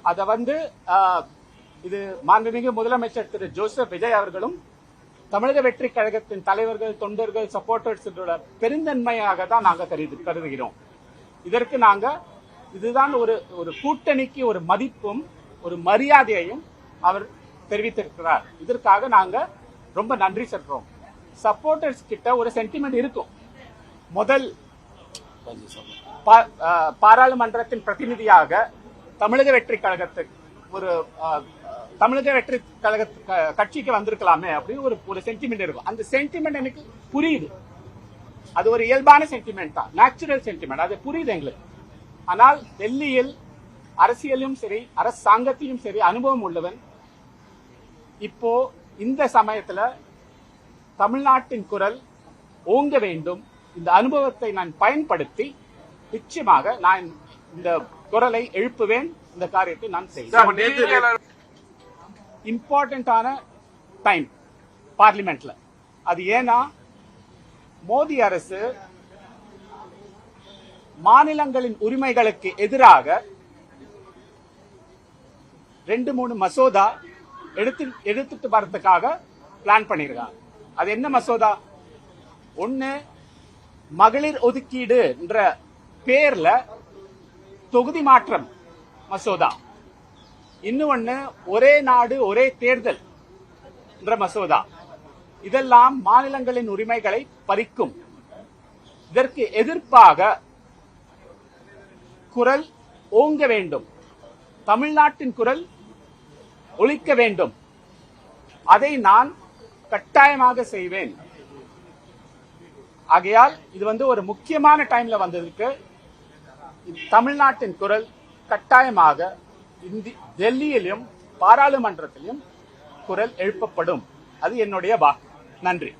அத இது மாண்புமிகு முதலமைச்சர் திரு ஜோசப் விஜய் அவர்களும் தமிழக வெற்றி கழகத்தின் தலைவர்கள், தொண்டர்கள், சப்போர்ட்டர்ஸ் பெருந்தன்மையாக தான் நாங்கள் கருதுகிறோம். இதற்கு இதுதான் ஒரு கூட்டணிக்கு ஒரு மதிப்பும் ஒரு மரியாதையையும் அவர் தெரிவித்திருக்கிறார். இதற்காக நாங்க ரொம்ப நன்றி சொல்றோம். சப்போர்ட்டர்ஸ் கிட்ட ஒரு சென்டிமெண்ட் இருக்கும். முதல் பாராளுமன்றத்தின் பிரதிநிதியாக தமிழக வெற்றி கழகத்துக்கு தமிழக வெற்றி கழக கட்சிக்கு வந்திருக்கலாமே அப்படின்னு ஒரு சென்டிமெண்ட் இருக்கும். அந்த சென்டிமெண்ட் எனக்கு புரியுது. அது ஒரு இயல்பான சென்டிமெண்ட் தான், நேச்சுரல் சென்டிமெண்ட். அது புரியுது எங்களுக்கு. ஆனால் டெல்லியில் அரசியலும் சரி, அரசாங்கத்திலும் சரி அனுபவம் உள்ளவன். இப்போ இந்த சமயத்துல தமிழ்நாட்டின் குரல் ஓங்க வேண்டும். இந்த அனுபவத்தை நான் பயன்படுத்தி நிச்சயமாக நான் இந்த குரலை எழுப்புவேன். இந்த காரியத்தை நான் செய்வேன். இம்பார்ட்டன்டான டைம் பார்லிமெண்ட்ல. அது ஏன்னா மோடி அரசு மாநிலங்களின் உரிமைகளுக்கு எதிராக 2-3 மசோதா எடுத்துட்டு வரதுக்காக பிளான் பண்ணிருக்காங்க. அது என்ன மசோதா? ஒன்னு, மகளிர் ஒதுக்கீடு என்ற பேர்ல தொகுதி மாற்றம் மசோதா. இன்னொன்னு, ஒரே நாடு ஒரே தேர்தல் என்ற மசோதா. இதெல்லாம் மாநிலங்களின் உரிமைகளை பறிக்கும். இதற்கு எதிர்ப்பாக குரல் ஓங்க வேண்டும். தமிழ்நாட்டின் குரல் ஒலிக்க வேண்டும். அதை நான் கட்டாயமாக செய்வேன். ஆகையால் இது ஒரு முக்கியமான டைம்ல வந்ததுக்கு தமிழ்நாட்டின் குரல் கட்டாயமாக டெல்லியிலும் பாராளுமன்றத்திலும் குரல் எழுப்பப்படும். அது என்னுடைய வாக்கு. நன்றி.